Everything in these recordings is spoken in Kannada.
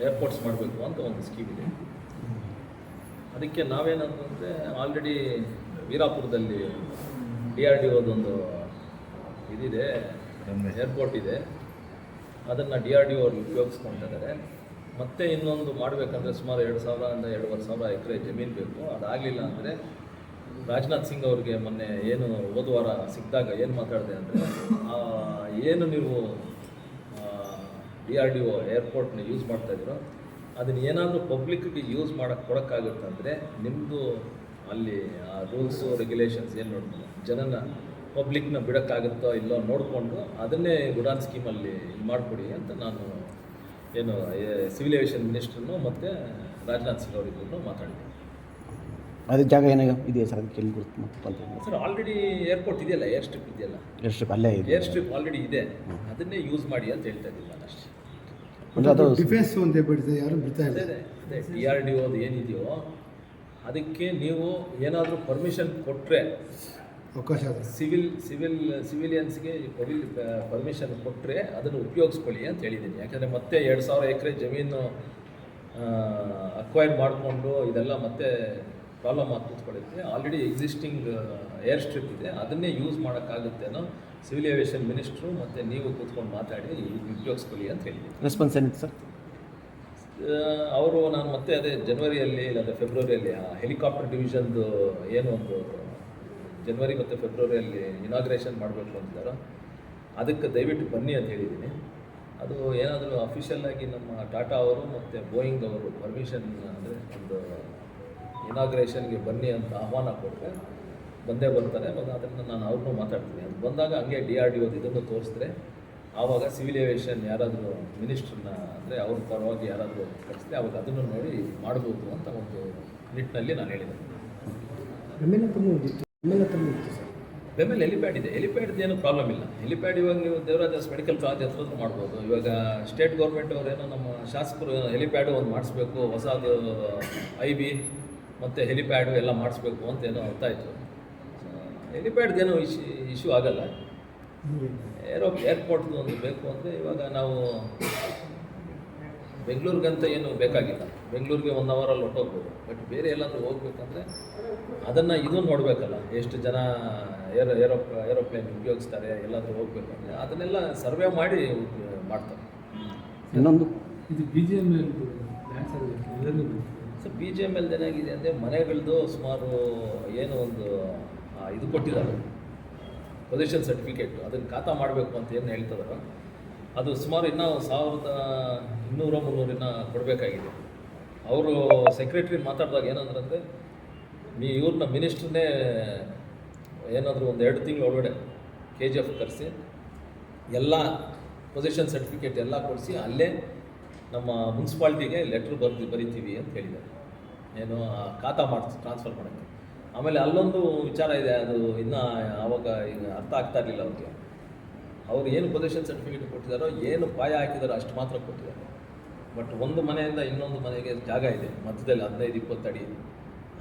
ಏರ್ಪೋರ್ಟ್ಸ್ ಮಾಡಬೇಕು ಅಂತ ಒಂದು ಸ್ಕೀಮ್ ಇದೆ. ಅದಕ್ಕೆ ನಾವೇನಂತಂದರೆ ಆಲ್ರೆಡಿ ವೀರಾಪುರದಲ್ಲಿ DRDOದೊಂದು ಇದಿದೆ, ಏರ್ಪೋರ್ಟ್ ಇದೆ. ಅದನ್ನು DRDO ಅವರು ಉಪಯೋಗಿಸ್ಕೊಳ್ತಿದ್ದಾರೆ. ಮತ್ತೆ ಇನ್ನೊಂದು ಮಾಡಬೇಕಂದ್ರೆ ಸುಮಾರು 2,000-2,500 ಎಕರೆ ಜಮೀನು ಬೇಕು. ಅದಾಗಲಿಲ್ಲ ಅಂದರೆ ರಾಜನಾಥ್ ಸಿಂಗ್ ಅವ್ರಿಗೆ ಮೊನ್ನೆ ಏನು ಹೋದ ವಾರ ಸಿಕ್ಕಿದಾಗ ಏನು ಮಾತಾಡಿದೆ ಅಂದರೆ, ಏನು ನೀವು DRDO ಏರ್ಪೋರ್ಟ್ನ ಯೂಸ್ ಮಾಡ್ತಾಯಿದ್ದೀರೋ ಅದನ್ನು ಏನಾದರೂ ಪಬ್ಲಿಕ್ಗೆ ಯೂಸ್ ಕೊಡೋಕ್ಕಾಗುತ್ತಂದರೆ ನಿಮ್ಮದು ಅಲ್ಲಿ ಆ ರೂಲ್ಸು ರೆಗ್ಯುಲೇಷನ್ಸ್ ಏನು ನೋಡ್ಬೋದು, ಜನನ ಪಬ್ಲಿಕ್ನ ಬಿಡೋಕ್ಕಾಗುತ್ತೋ ಇಲ್ಲೋ ನೋಡಿಕೊಂಡು ಅದನ್ನೇ ಉಡಾನ್ ಸ್ಕೀಮಲ್ಲಿ ಮಾಡಿಕೊಡಿ ಅಂತ ನಾನು ಏನು ಸಿವಿಲ್ ಏವಿಯೇಷನ್ ಮಿನಿಸ್ಟ್ರನ್ನು ಮತ್ತು ರಾಜನಾಥ್ ಸಿಂಗ್ ಅವರಿಗೂ ಮಾತಾಡಿದೆ. ಅದು ಜಾಗ ಏನಾಗ ಇದೆಯಾ ಸರ್? ಅದಕ್ಕೆ ಎಲ್ಲಿ ಗುರುತು ಸರ್ ಆಲ್ರೆಡಿ ಏರ್ಪೋರ್ಟ್ ಇದೆಯಲ್ಲ, ಏರ್ ಸ್ಟ್ರಿಪ್ ಇದೆಯಲ್ಲ, ಏರ್ ಸ್ಟ್ರಿಪ್ ಅಲ್ಲೇ ಇದೆ, ಏರ್ ಸ್ಟ್ರಿಪ್ ಆಲ್ರೆಡಿ ಇದೆ. ಅದನ್ನೇ ಯೂಸ್ ಮಾಡಿ ಅಂತ ಹೇಳ್ತಾ ಇದ್ದೀನಿ ನಾನು ಅಷ್ಟೇ. ಅದು ಡಿಫೆನ್ಸ್ ಅಂತ ಬಿಡ್ತದೆ, ಯಾರು ಬಿಡ್ತಾ ಇಲ್ಲ. ಅದೇ DRDOದು ಏನಿದೆಯೋ ಅದಕ್ಕೆ ನೀವು ಏನಾದರೂ ಪರ್ಮಿಷನ್ ಕೊಟ್ಟರೆ ಅವಕಾಶ ಸಿವಿಲಿಯನ್ಸ್ಗೆ ಪರ್ಮಿಷನ್ ಕೊಟ್ಟರೆ ಅದನ್ನು ಉಪಯೋಗಿಸ್ಕೊಳ್ಳಿ ಅಂತ ಹೇಳಿದ್ದೀನಿ. ಯಾಕಂದರೆ ಮತ್ತೆ 2,000 ಎಕರೆ ಜಮೀನು ಅಕ್ವೈರ್ ಮಾಡಿಕೊಂಡು ಇದೆಲ್ಲ ಮತ್ತೆ ಪ್ರಾಬ್ಲಮ್ ಆಗಿ ಕೂತ್ಕೊಳ್ಳುತ್ತೆ. ಆಲ್ರೆಡಿ ಎಕ್ಸಿಸ್ಟಿಂಗ್ ಏರ್ ಸ್ಟ್ರಿಪ್ ಇದೆ, ಅದನ್ನೇ ಯೂಸ್ ಮಾಡೋಕ್ಕಾಗುತ್ತೇನೋ ಸಿವಿಲ್ ಏವಿಯೇಷನ್ ಮಿನಿಸ್ಟ್ರು ಮತ್ತು ನೀವು ಕೂತ್ಕೊಂಡು ಮಾತಾಡಿ ಉಪಯೋಗಿಸ್ಕೊಳ್ಳಿ ಅಂತ ಹೇಳಿದ್ದೀನಿ. ರೆಸ್ಪಾನ್ಸ್ ಏನಿತ್ತು ಸರ್? ಅವರು ನಾನು ಮತ್ತೆ ಅದೇ ಜನವರಿಯಲ್ಲಿ ಇಲ್ಲಾಂದರೆ ಫೆಬ್ರವರಿಯಲ್ಲಿ ಆ ಹೆಲಿಕಾಪ್ಟರ್ ಡಿವಿಷನ್ದು ಏನು ಒಂದು ಜನವರಿ ಮತ್ತು ಫೆಬ್ರವರಿಯಲ್ಲಿ ಇನಾಗ್ರೇಷನ್ ಮಾಡಬೇಕು ಅಂತಿದ್ದಾರೋ ಅದಕ್ಕೆ ದಯವಿಟ್ಟು ಬನ್ನಿ ಅಂತ ಹೇಳಿದ್ದೀನಿ. ಅದು ಏನಾದರೂ ಅಫಿಷಿಯಲ್ಲಾಗಿ ನಮ್ಮ ಟಾಟಾ ಅವರು ಮತ್ತು ಬೋಯಿಂಗ್ ಅವರು ಪರ್ಮಿಷನ್ ಅಂದರೆ ಒಂದು ಇನಾಗ್ರೇಷನ್ಗೆ ಬನ್ನಿ ಅಂತ ಆಹ್ವಾನ ಕೊಟ್ಟರೆ ಬಂದೇ ಬರ್ತಾರೆ. ಮತ್ತು ಅದನ್ನು ನಾನು ಅವ್ರನ್ನೂ ಮಾತಾಡ್ತೀನಿ. ಅದು ಬಂದಾಗ ಹಂಗೆ DRDOದು ಇದನ್ನು ತೋರಿಸಿದ್ರೆ ಆವಾಗ ಸಿವಿಲ್ ಏವಿಯೇಷನ್ ಯಾರಾದರೂ ಮಿನಿಸ್ಟ್ರನ್ನ ಅಂದರೆ ಅವ್ರ ಪರವಾಗಿ ಯಾರಾದರೂ ಕಳಿಸಿದ್ರೆ ಅವಾಗ ಅದನ್ನು ನೋಡಿ ಮಾಡ್ಬೋದು ಅಂತ ಒಂದು ನಿಟ್ಟಿನಲ್ಲಿ ನಾನು ಹೇಳಿದೆ. ಬೆಮ್ಮೆಲ್ ಹೆಲಿಪ್ಯಾಡ್ ಇದೆ, ಹೆಲಿಪ್ಯಾಡ್ದು ಏನು ಪ್ರಾಬ್ಲಮ್ ಇಲ್ಲ. ಹೆಲಿಪ್ಯಾಡ್ ಇವಾಗ ನೀವು ದೇವರಾಜ ಮೆಡಿಕಲ್ ಕಾಲೇಜ್ ಹತ್ರ ಮಾಡ್ಬೋದು. ಇವಾಗ ಸ್ಟೇಟ್ ಗೌರ್ಮೆಂಟ್ ಅವರೇನೋ ನಮ್ಮ ಶಾಸಕರು ಹೆಲಿಪ್ಯಾಡು ಒಂದು ಮಾಡಿಸ್ಬೇಕು, ಹೊಸದು IB ಮತ್ತು ಹೆಲಿಪ್ಯಾಡು ಎಲ್ಲ ಮಾಡಿಸ್ಬೇಕು ಅಂತ ಏನೋ ಅರ್ಥ ಆಯಿತು. ಹೆಲಿಪ್ಯಾಡ್ದೇನೋ ಇಶ್ಯೂ ಆಗಲ್ಲ. ಏರ್ಪೋರ್ಟ್ದು ಒಂದು ಬೇಕು ಅಂದರೆ ಇವಾಗ ನಾವು ಬೆಂಗಳೂರಿಗಂತ ಏನು ಬೇಕಾಗಿಲ್ಲ, ಬೆಂಗಳೂರಿಗೆ 1 ಅವರಲ್ಲಿ ಹೊಟ್ಟೋಗ್ಬೋದು. ಬಟ್ ಬೇರೆ ಎಲ್ಲಾದರೂ ಹೋಗ್ಬೇಕಂದ್ರೆ ಅದನ್ನು ಇದು ನೋಡಬೇಕಲ್ಲ, ಎಷ್ಟು ಜನ ಏರೋಪ್ಲೇನ್ ಉಪಯೋಗಿಸ್ತಾರೆ, ಎಲ್ಲಾದರೂ ಹೋಗ್ಬೇಕಂದ್ರೆ ಅದನ್ನೆಲ್ಲ ಸರ್ವೆ ಮಾಡಿ ಮಾಡ್ತಾರೆ. ಇನ್ನೊಂದು ಇದು BGML ಸರ್ BGML ಏನಾಗಿದೆ ಅಂದರೆ ಮನೆಗಳದ್ದು ಸುಮಾರು ಏನು ಒಂದು ಇದು ಕೊಟ್ಟಿದ್ದಾರೆ ಪೊಸಿಷನ್ ಸರ್ಟಿಫಿಕೇಟ್, ಅದನ್ನು ಖಾತಾ ಮಾಡಬೇಕು ಅಂತ ಏನು ಹೇಳ್ತಿದಾರೋ ಅದು ಸುಮಾರು ಇನ್ನೂ 1,200-300 ಕೊಡಬೇಕಾಗಿದೆ. ಅವರು ಸೆಕ್ರೆಟ್ರಿ ಮಾತಾಡಿದಾಗ ಏನಂದ್ರೆ ಇವ್ರನ್ನ ಮಿನಿಸ್ಟ್ರನ್ನೇ ಏನಾದರೂ ಒಂದು 2 ತಿಂಗಳು ಒಳಗಡೆ KGF ಕರೆಸಿ ಎಲ್ಲ ಪೊಸಿಷನ್ ಸರ್ಟಿಫಿಕೇಟ್ ಎಲ್ಲ ಕೊಡಿಸಿ ಅಲ್ಲೇ ನಮ್ಮ ಮುನ್ಸಿಪಾಲ್ಟಿಗೆ ಲೆಟ್ರ್ ಬರಿತೀವಿ ಅಂತ ಹೇಳಿದ್ದಾರೆ. ಏನು ಖಾತಾ ಟ್ರಾನ್ಸ್ಫರ್ ಮಾಡೋಕ್ಕೆ. ಆಮೇಲೆ ಅಲ್ಲೊಂದು ವಿಚಾರ ಇದೆ, ಅದು ಇನ್ನೂ ಆವಾಗ ಈಗ ಅರ್ಥ ಆಗ್ತಾ ಇರಲಿಲ್ಲ ಅವ್ರಿಗೆ. ಅವ್ರು ಏನು ಪೊಸಿಷನ್ ಸರ್ಟಿಫಿಕೇಟ್ ಕೊಟ್ಟಿದ್ದಾರೋ, ಏನು ಪಾಯ ಹಾಕಿದಾರೋ ಅಷ್ಟು ಮಾತ್ರ ಕೊಟ್ಟಿದ್ದಾರೆ. ಬಟ್ ಒಂದು ಮನೆಯಿಂದ ಇನ್ನೊಂದು ಮನೆಗೆ ಜಾಗ ಇದೆ ಮಧ್ಯದಲ್ಲಿ 15-20 ಅಡಿ,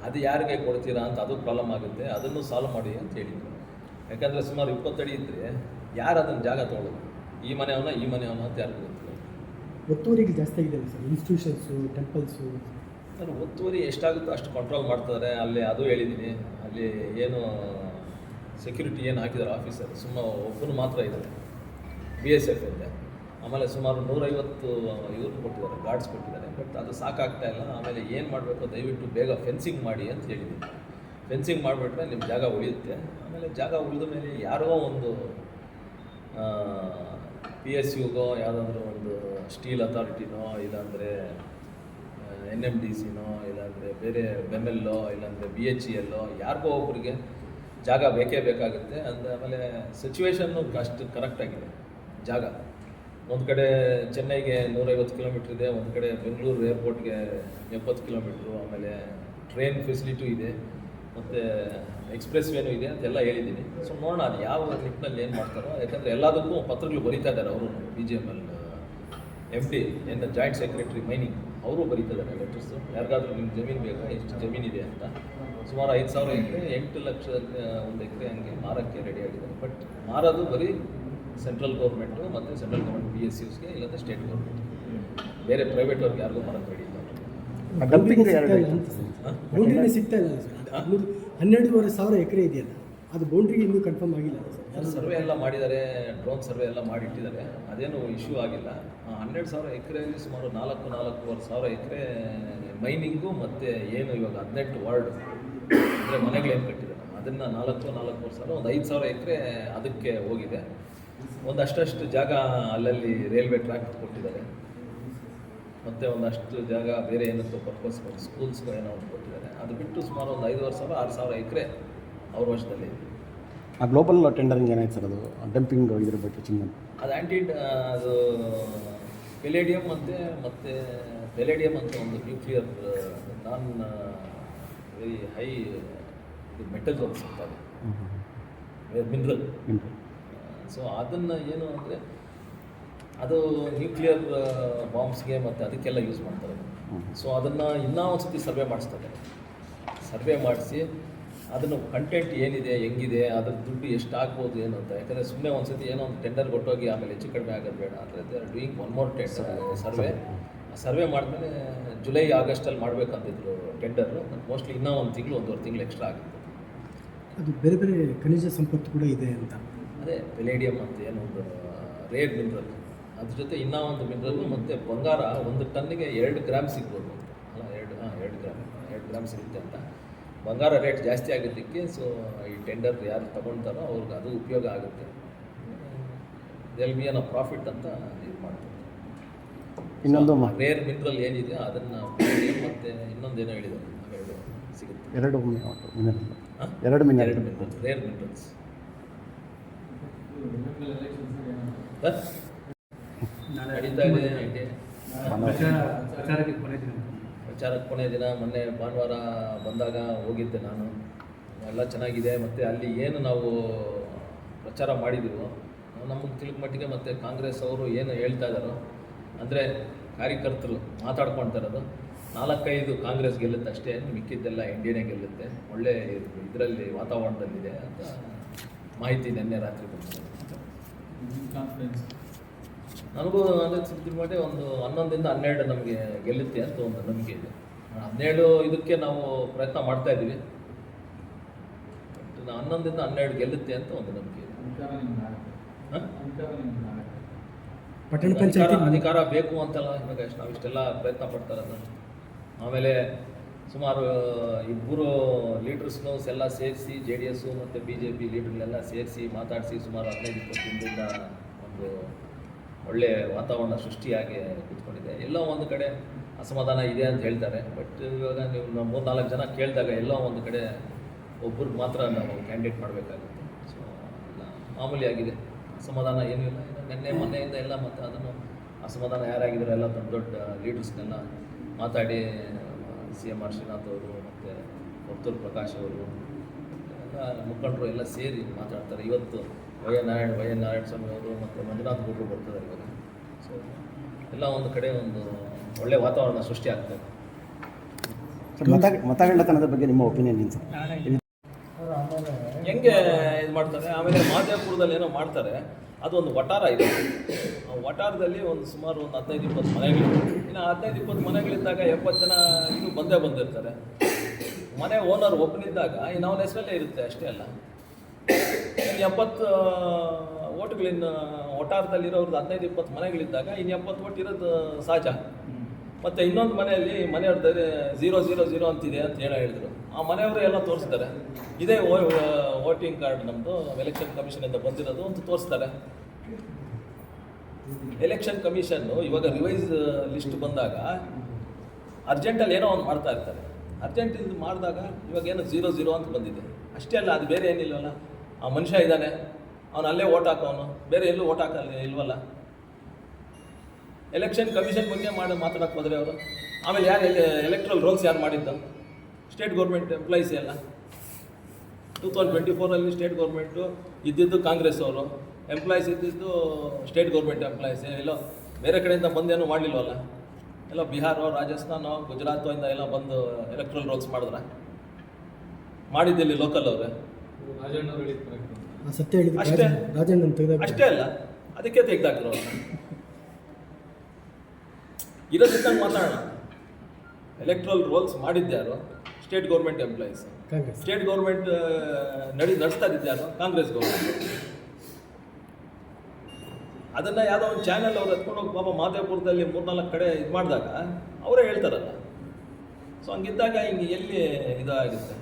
ಅದು ಯಾರಿಗೆ ಕೊಡ್ತೀರಾ ಅಂತ ಅದು ಪ್ರಾಬ್ಲಮ್ ಆಗುತ್ತೆ. ಅದನ್ನು ಸಾಲ್ವ್ ಮಾಡಿ ಅಂತ ಹೇಳಿದ್ರು. ಯಾಕಂದರೆ ಸುಮಾರು 20 ಅಡಿ ಇದ್ದರೆ ಯಾರು ಅದನ್ನು ಜಾಗ ತೊಗೊಳ್ಳೋದು, ಈ ಮನೆಯವನ್ನ ಅಂತ ಯಾರಿಗೂ ಗೊತ್ತಿಲ್ಲ. ಒತ್ತುವರಿಗೆ ಜಾಸ್ತಿ ಆಗಿದೆ ಸರ್, ಇನ್ಸ್ಟಿಟ್ಯೂಷನ್ಸು, ಟೆಂಪಲ್ಸು. ಸರ್ ಒತ್ತುವರಿ ಎಷ್ಟಾಗುತ್ತೋ ಅಷ್ಟು ಕಂಟ್ರೋಲ್ ಮಾಡ್ತಾರೆ. ಅಲ್ಲಿ ಅದು ಹೇಳಿದ್ದೀನಿ, ಅಲ್ಲಿ ಏನು ಸೆಕ್ಯೂರಿಟಿ ಏನು ಹಾಕಿದ್ದಾರೆ ಆಫೀಸರ್ ಒಬ್ಬನು ಮಾತ್ರ ಇದ್ದಾರೆ BSF ಇದೆ. ಆಮೇಲೆ ಸುಮಾರು 150 ಇವ್ರು ಕೊಟ್ಟಿದ್ದಾರೆ, ಗಾರ್ಡ್ಸ್ ಕೊಟ್ಟಿದ್ದಾರೆ. ಬಟ್ ಅದು ಸಾಕಾಗ್ತಾ ಇಲ್ಲ. ಆಮೇಲೆ ಏನು ಮಾಡಬೇಕು, ದಯವಿಟ್ಟು ಬೇಗ ಫೆನ್ಸಿಂಗ್ ಮಾಡಿ ಅಂತ ಹೇಳಿದ್ದೀನಿ. ಫೆನ್ಸಿಂಗ್ ಮಾಡಿಬಿಟ್ರೆ ನಿಮ್ಮ ಜಾಗ ಉಳಿಯುತ್ತೆ. ಆಮೇಲೆ ಜಾಗ ಉಳಿದ ಮೇಲೆ ಯಾರೋ ಒಂದು PSUಗೋ ಯಾವುದಾದ್ರೂ ಒಂದು ಸ್ಟೀಲ್ ಅಥಾರಿಟಿನೋ, ಇಲ್ಲಾಂದರೆ NMDCನೋ, ಇಲ್ಲಾಂದರೆ ಬೇರೆ ಬೆಮ್ಮೆಲ್ಲೋ, ಇಲ್ಲಾಂದರೆ BHELೋ ಯಾರಿಗೋ ಒಬ್ಬರಿಗೆ ಜಾಗ ಬೇಕೇ ಬೇಕಾಗುತ್ತೆ. ಆಮೇಲೆ ಸಿಚುವೇಶನ್ನು ಅಷ್ಟು ಕರೆಕ್ಟಾಗಿದೆ. ಜಾಗ ಒಂದು ಕಡೆ ಚೆನ್ನೈಗೆ 150 ಕಿಲೋಮೀಟ್ರ್ ಇದೆ, ಒಂದು ಕಡೆ ಬೆಂಗಳೂರು ಏರ್ಪೋರ್ಟ್ಗೆ 70 ಕಿಲೋಮೀಟ್ರು, ಆಮೇಲೆ ಟ್ರೈನ್ ಫೆಸಿಲಿಟಿ ಇದೆ, ಮತ್ತು ಎಕ್ಸ್ಪ್ರೆಸ್ ವೇನೂ ಇದೆ ಅಂತೆಲ್ಲ ಹೇಳಿದ್ದೀನಿ. ಸೊ ನೋಡೋಣ ಅದು ಯಾವ ನಿಟ್ಟಿನಲ್ಲಿ ಏನು ಮಾಡ್ತಾರೋ. ಯಾಕಂದರೆ ಎಲ್ಲದಕ್ಕೂ ಪತ್ರಗಳು ಬರೀತಾ ಇದ್ದಾರೆ ಅವರು. BGML MD joint secretary mining ಅವರು ಬರೀತಾ ಇದ್ದಾರೆ ಲೆಟರ್ಸು. ಯಾರಿಗಾದ್ರೂ ನಿಮ್ಮ ಜಮೀನು ಬೇಕಾ, ಎಷ್ಟು ಜಮೀನಿದೆ ಅಂತ. ಸುಮಾರು 5,000 ಎಕರೆ, 8 ಲಕ್ಷ 1 ಎಕರೆ ಹಂಗೆ ಮಾರೋಕ್ಕೆ ರೆಡಿಯಾಗಿದೆ. ಬಟ್ ಮಾರೋದು ಬರೀ ಸೆಂಟ್ರಲ್ ಗೌರ್ಮೆಂಟು ಮತ್ತು ಸೆಂಟ್ರಲ್ ಗೌರ್ಮೆಂಟ್ PSUಸ್ಗೆ, ಇಲ್ಲಾಂದರೆ ಸ್ಟೇಟ್ ಗೌರ್ಮೆಂಟ್. ಬೇರೆ ಪ್ರೈವೇಟ್ ಅವ್ರಿಗೆ ಯಾರಿಗೂ ಮಾಡೋಕ್ಕೆ ಡಂಪಿಂಗ್ ಬೌಂಡ್ರಿನೇ ಸಿಗ್ತಾ ಇಲ್ಲ ಸರ್. 12,500 ಎಕರೆ ಇದೆಯಲ್ಲ, ಅದು ಬೌಂಡ್ರಿಗೆ ಇನ್ನೂ ಕನ್ಫರ್ಮ್ ಆಗಿಲ್ಲ ಸರ್. ಸರ್ವೆ ಎಲ್ಲ ಮಾಡಿದ್ದಾರೆ, ಡ್ರೋನ್ ಸರ್ವೆ ಎಲ್ಲ ಮಾಡಿಟ್ಟಿದ್ದಾರೆ, ಅದೇನು ಇಶ್ಯೂ ಆಗಿಲ್ಲ. 12,000 ಎಕರೆಯಲ್ಲಿ ಸುಮಾರು 4,500 ಎಕರೆ ಮೈನಿಂಗು ಮತ್ತು ಏನು ಇವಾಗ 18 ವಾರ್ಡ್ ಅಂದರೆ ಮನೆಗಳೇನು ಕಟ್ಟಿದ್ದಾರೆ ಅದನ್ನು 4,000 ಒಂದು 5,000 ಎಕರೆ ಅದಕ್ಕೆ ಹೋಗಿದೆ. ಒಂದಷ್ಟು ಜಾಗ ಅಲ್ಲಲ್ಲಿ ರೈಲ್ವೆ ಟ್ರ್ಯಾಕ್ ಕೊಟ್ಟಿದ್ದಾರೆ, ಮತ್ತು ಒಂದಷ್ಟು ಜಾಗ ಬೇರೆ ಏನಂತ ಪರ್ಪಸ್ ಸ್ಕೂಲ್ಸ್ಗೂ ಏನೋ ಕೊಟ್ಟಿದ್ದಾರೆ. ಅದು ಬಿಟ್ಟು ಸುಮಾರು ಒಂದು 5,500-6,000 ಎಕರೆ ಅವ್ರ ವಶದಲ್ಲಿ ಇದೆ. ಆ ಗ್ಲೋಬಲ್ ಟೆಂಡರಿಂಗ್ ಏನಾಯ್ತು ಸರ್ ಅದು ಡಂಪಿಂಗ್ ಇದ್ರ ಬಗ್ಗೆ ಚಿನ್ನ ಅದು ಅದು ಪೆಲೇಡಿಯಂ ಮತ್ತು ಪೆಲೇಡಿಯಂ ಅಂತ ಒಂದು ನ್ಯೂಕ್ಲಿಯರ್ ನಾನ್ ವೆರಿ ಹೈ ಮೆಟಲ್ಸ್ ಅಂತ ಸಿಗ್ತದೆ, ಮಿನರಲ್. ಸೊ ಅದನ್ನು ಏನು ಅಂದರೆ ಅದು ನ್ಯೂಕ್ಲಿಯರ್ ಬಾಂಬ್ಸ್ಗೆ ಮತ್ತು ಅದಕ್ಕೆಲ್ಲ ಯೂಸ್ ಮಾಡ್ತಾರೆ. ಸೊ ಅದನ್ನು ಇನ್ನೂ ಒಂದು ಸತಿ ಸರ್ವೆ ಸರ್ವೆ ಮಾಡಿಸಿ ಅದನ್ನು ಕಂಟೆಂಟ್ ಏನಿದೆ, ಹೆಂಗಿದೆ, ಅದ್ರ ದುಡ್ಡು ಎಷ್ಟು ಆಗ್ಬೋದು ಏನು ಅಂತ. ಯಾಕಂದರೆ ಸುಮ್ಮನೆ ಒಂದು ಸತಿ ಏನೋ ಒಂದು ಟೆಂಡರ್ ಕೊಟ್ಟೋಗಿ ಆಮೇಲೆ ಹೆಚ್ಚು ಕಡಿಮೆ ಆಗೋದು ಬೇಡ ಅಂದರೆ they are doing one more survey ಮಾಡಿದ್ಮೇಲೆ ಜುಲೈ ಆಗಸ್ಟಲ್ಲಿ ಮಾಡಬೇಕಂತಿದ್ರು ಟೆಂಡರು. ಮೋಸ್ಟ್ಲಿ ಇನ್ನೂ 1-1.5 ತಿಂಗಳು ಎಕ್ಸ್ಟ್ರಾ ಆಗುತ್ತೆ. ಅದು ಬೇರೆ ಬೇರೆ ಖನಿಜ ಸಂಪತ್ತು ಕೂಡ ಇದೆ ಅಂತ. ಅದೇ ಪೆಲೇಡಿಯಂ ಅಂತ ಏನೊಂದು ರೇರ್ ಮಿನರಲ್, ಅದ್ರ ಜೊತೆ ಇನ್ನೂ ಒಂದು ಮಿನರಲ್ಲು ಮತ್ತು ಬಂಗಾರ 1 ಟನ್ನಿಗೆ 2 ಗ್ರಾಮ್ ಸಿಗ್ಬೋದು ಅಂತ. ಅಲ್ಲ 2 ಗ್ರಾಮ್ ಸಿಗುತ್ತೆ ಅಂತ. ಬಂಗಾರ ರೇಟ್ ಜಾಸ್ತಿ ಆಗೋದಕ್ಕೆ ಸೊ ಈ ಟೆಂಡರ್ ಯಾರು ತೊಗೊಳ್ತಾರೋ ಅವ್ರಿಗೆ ಅದು ಉಪಯೋಗ ಆಗುತ್ತೆ, ದೇಲ್ ಬಿ ಏನೋ ಪ್ರಾಫಿಟ್ ಅಂತ ಇದು ಮಾಡ್ತಾರೆ. ಇನ್ನೊಂದು ರೇರ್ ಮಿನರಲ್ ಏನಿದೆ ಅದನ್ನು ಮತ್ತು ಇನ್ನೊಂದೇನೋ ಹೇಳಿದ್ದಾರೆ, ಅವೆರಡು ಸಿಗುತ್ತೆ. 2 ಮಿನರಲ್ ರೇರ್ ಮಿನರಲ್ಸ್. ನಡೀತಾ ಇದೆ ಪ್ರಚಾರಕ್ಕೆ ಕೊನೆ ದಿನ. ಮೊನ್ನೆ ಭಾನುವಾರ ಬಂದಾಗ ಹೋಗಿದ್ದೆ ನಾನು. ಎಲ್ಲ ಚೆನ್ನಾಗಿದೆ. ಮತ್ತು ಅಲ್ಲಿ ಏನು ನಾವು ಪ್ರಚಾರ ಮಾಡಿದ್ದೀವೋ ನಮಗೆ ತಿಳಿದ ಮಟ್ಟಿಗೆ ಮತ್ತು ಕಾಂಗ್ರೆಸ್ ಅವರು ಏನು ಹೇಳ್ತಾ ಇದ್ದಾರೋ ಅಂದರೆ ಕಾರ್ಯಕರ್ತರು ಮಾತಾಡ್ಕೊಳ್ತಾ ಇರೋದು 4-5 ಕಾಂಗ್ರೆಸ್ ಗೆಲ್ಲುತ್ತೆ ಅಷ್ಟೇ, ಮಿಕ್ಕಿದ್ದೆಲ್ಲ ಇಂಡಿಯಾನೇ ಗೆಲ್ಲುತ್ತೆ, ಒಳ್ಳೆ ಇದರಲ್ಲಿ ವಾತಾವರಣದಲ್ಲಿದೆ ಅಂತ ಮಾಹಿತಿ ನಿನ್ನೆ ರಾತ್ರಿ ಬಂದಿದೆ. ನನಗೂ ಅಂದರೆ ತಿಳಿದ ಮಟ್ಟಿಗೆ ಒಂದು 11-12 ನಮಗೆ ಗೆಲ್ಲುತ್ತೆ ಅಂತ ಒಂದು ನಂಬಿಕೆ ಇದೆ. 17 ಇದಕ್ಕೆ ನಾವು ಪ್ರಯತ್ನ ಮಾಡ್ತಾ ಇದ್ದೀವಿ, ಬಟ್ 11-12 ಗೆಲ್ಲುತ್ತೆ ಅಂತ ಒಂದು ನಂಬಿಕೆ ಇದೆ. ಪಟ್ಟಣ ಪಂಚಾಯತಿ ಅಧಿಕಾರ ಬೇಕು ಅಂತಲ್ಲ ಇವಾಗ ನಾವು ಇಷ್ಟೆಲ್ಲ ಪ್ರಯತ್ನ ಪಡ್ತಾ ಇರೋದು. ಆಮೇಲೆ ಸುಮಾರು 2 ಲೀಡರ್ಸ್ನು ಎಲ್ಲ ಸೇರಿಸಿ JDS ಮತ್ತು BJP ಲೀಡರ್ಗಳೆಲ್ಲ ಸೇರಿಸಿ ಮಾತಾಡಿಸಿ ಸುಮಾರು 15-20 ದಿನದಿಂದ ಒಂದು ಒಳ್ಳೆಯ ವಾತಾವರಣ ಸೃಷ್ಟಿಯಾಗಿ ಕೂತ್ಕೊಂಡಿದೆ. ಎಲ್ಲೋ ಒಂದು ಕಡೆ ಅಸಮಾಧಾನ ಇದೆ ಅಂತ ಹೇಳ್ತಾರೆ, ಬಟ್ ಇವಾಗ ನೀವು 3-4 ಜನ ಕೇಳಿದಾಗ ಎಲ್ಲೋ ಒಂದು ಕಡೆ ಒಬ್ಬರಿಗೆ ಮಾತ್ರ ನಾವು ಕ್ಯಾಂಡಿಡೇಟ್ ಮಾಡಬೇಕಾಗುತ್ತೆ. ಸೊ ಎಲ್ಲ ಮಾಮೂಲಿ ಆಗಿದೆ, ಅಸಮಾಧಾನ ಏನೂ ಇಲ್ಲ. ಮೊನ್ನೆಯಿಂದ ಎಲ್ಲ ಮತ್ತು ಅದನ್ನು ಅಸಮಾಧಾನ ಯಾರಾಗಿದ್ದಾರೆ ಎಲ್ಲ ದೊಡ್ಡ ಲೀಡರ್ಸ್ನೆಲ್ಲ ಮಾತಾಡಿ CMR ಶ್ರೀನಾಥ್ ಅವರು ಮತ್ತು ವರ್ತೂರು ಪ್ರಕಾಶ್ ಅವರು ಎಲ್ಲ ಮುಖಂಡರು ಎಲ್ಲ ಸೇರಿ ಮಾತಾಡ್ತಾರೆ. ಇವತ್ತು ವೈ.ಎನ್.ನಾರಾಯಣ ಸ್ವಾಮಿ ಅವರು ಮತ್ತು ಮಂಜುನಾಥ್ ಗೌಡರು ಬರ್ತಾರೆ ಇವಾಗ. ಸೊ ಎಲ್ಲ ಒಂದು ಕಡೆ ಒಂದು ಒಳ್ಳೆಯ ವಾತಾವರಣ ಸೃಷ್ಟಿ ಆಗ್ತದೆ. ಮತಗಳ್ಳತನದ ಬಗ್ಗೆ ನಿಮ್ಮ ಒಪಿನಿಯನ್ ಏನು ಸರ್? ಹೆಂಗೆ ಇದು ಮಾಡ್ತಾರೆ. ಆಮೇಲೆ ಮಹದೇವಪುರದಲ್ಲಿ ಏನೋ ಮಾಡ್ತಾರೆ, ಅದೊಂದು ವಟಾರ ಇದೆ. ಆ ವಟಾರದಲ್ಲಿ ಒಂದು ಸುಮಾರು ಒಂದು 15-20 ಮನೆಗಳಿವೆ. ಇನ್ನು 15-20 ಮನೆಗಳಿದ್ದಾಗ 70 ಜನ ಇನ್ನೂ ಬಂದಿರ್ತಾರೆ. ಮನೆ ಓನರ್ ಒಬ್ಬನಿದ್ದಾಗ ಇನ್ನು ಅವನ ಹೆಸರಲ್ಲೇ ಇರುತ್ತೆ ಅಷ್ಟೇ ಅಲ್ಲ. 70 ಓಟ್ಗಳಿನ್ನು ವಟಾರದಲ್ಲಿರೋರ್ದು 15-20 ಮನೆಗಳಿದ್ದಾಗ ಇನ್ನು 70 ಓಟ್ ಇರೋದು ಸಹಜ. ಮತ್ತು ಇನ್ನೊಂದು ಮನೆಯವ್ರದ್ದು 000 ಅಂತಿದೆ ಅಂತ ಹೇಳಿದ್ರು. ಆ ಮನೆಯವರು ಎಲ್ಲ ತೋರಿಸ್ತಾರೆ, ಇದೇ ವೋಟಿಂಗ್ ಕಾರ್ಡ್ ನಮ್ಮದು ಎಲೆಕ್ಷನ್ ಕಮಿಷನಿಂದ ಬಂದಿರೋದು ಅಂತ ತೋರಿಸ್ತಾರೆ. ಎಲೆಕ್ಷನ್ ಕಮಿಷನ್ನು ಇವಾಗ ರಿವೈಸ್ ಲಿಸ್ಟ್ ಬಂದಾಗ ಅರ್ಜೆಂಟಲ್ಲಿ ಏನೋ ಒಂದು ಮಾಡ್ತಾ ಇರ್ತಾರೆ. ಅರ್ಜೆಂಟ್ ಇದು ಮಾಡಿದಾಗ ಇವಾಗ ಏನೋ 000 ಅಂತ ಬಂದಿದೆ ಅಷ್ಟೇ ಅಲ್ಲ, ಅದು ಬೇರೆ ಏನಿಲ್ವಲ್ಲ. ಆ ಮನುಷ್ಯ ಇದ್ದಾನೆ, ಅವನು ಅಲ್ಲೇ ಓಟ್ ಹಾಕೋನು, ಬೇರೆ ಎಲ್ಲೂ ಓಟ್ ಹಾಕಲ್ಲ ಇಲ್ವಲ್ಲ. ಎಲೆಕ್ಷನ್ ಕಮಿಷನ್ ಬಗ್ಗೆ ಮಾತಾಡೋಕ್ಕೆ ಹೋದರೆ ಅವರು. ಆಮೇಲೆ ಯಾರು ಎಲೆಕ್ಟ್ರಲ್ ರೋಲ್ಸ್ ಯಾರು ಮಾಡಿದ್ದು? ಸ್ಟೇಟ್ ಗೌರ್ಮೆಂಟ್ ಎಂಪ್ಲಾಯೀಸ್ ಎಲ್ಲ. 2024 ಸ್ಟೇಟ್ ಗೌರ್ಮೆಂಟು ಇದ್ದಿದ್ದು ಕಾಂಗ್ರೆಸ್ ಅವರು, ಎಂಪ್ಲಾಯೀಸ್ ಇದ್ದಿದ್ದು ಸ್ಟೇಟ್ ಗೌರ್ಮೆಂಟ್ ಎಂಪ್ಲಾಯೀಸ್. ಎಲ್ಲೋ ಬೇರೆ ಕಡೆಯಿಂದ ಬಂದೇನೂ ಮಾಡಲಿಲ್ವಲ್ಲ. ಎಲ್ಲ ಬಿಹಾರ, ರಾಜಸ್ಥಾನ, ಗುಜರಾತ್ ಇಂದ ಎಲ್ಲ ಬಂದು ಎಲೆಕ್ಟ್ರಲ್ ರೋಲ್ಸ್ ಮಾಡಿದ್ದಲ್ಲಿ ಲೋಕಲ್ ಅವರೇ. ಸತ್ಯ ಹೇಳಿದ್ರು ಅಷ್ಟೇ. ರಾಜಣ್ಣನ ತೆಗೆದ ಅಷ್ಟೇ ಅಲ್ಲ, ಅದಕ್ಕೆ ತೆಗೆದಾಕ್ರು. ಇರೋದಿದ್ದಂಗೆ ಮಾತಾಡೋಣ. ಎಲೆಕ್ಟ್ರಲ್ ರೋಲ್ಸ್ ಮಾಡಿದ್ಯಾರು? State government employees. Congress state government ನಡೆಸ್ತಾ ಇದ್ಯಾರು? ಕಾಂಗ್ರೆಸ್ ಗೌರ್ಮೆಂಟ್. ಅದನ್ನು ಯಾವುದೋ ಒಂದು ಚಾನೆಲ್ ಅವ್ರು ಎತ್ಕೊಂಡು ಹೋಗಿ ಪಾಪ ಮಾದೇವಪುರದಲ್ಲಿ 3-4 ಕಡೆ ಇದು ಮಾಡಿದಾಗ ಅವರೇ ಹೇಳ್ತಾರಲ್ಲ. ಸೊ ಹಂಗಿದ್ದಾಗ ಹಿಂಗೆ ಎಲ್ಲಿ ಇದಾಗುತ್ತೆ?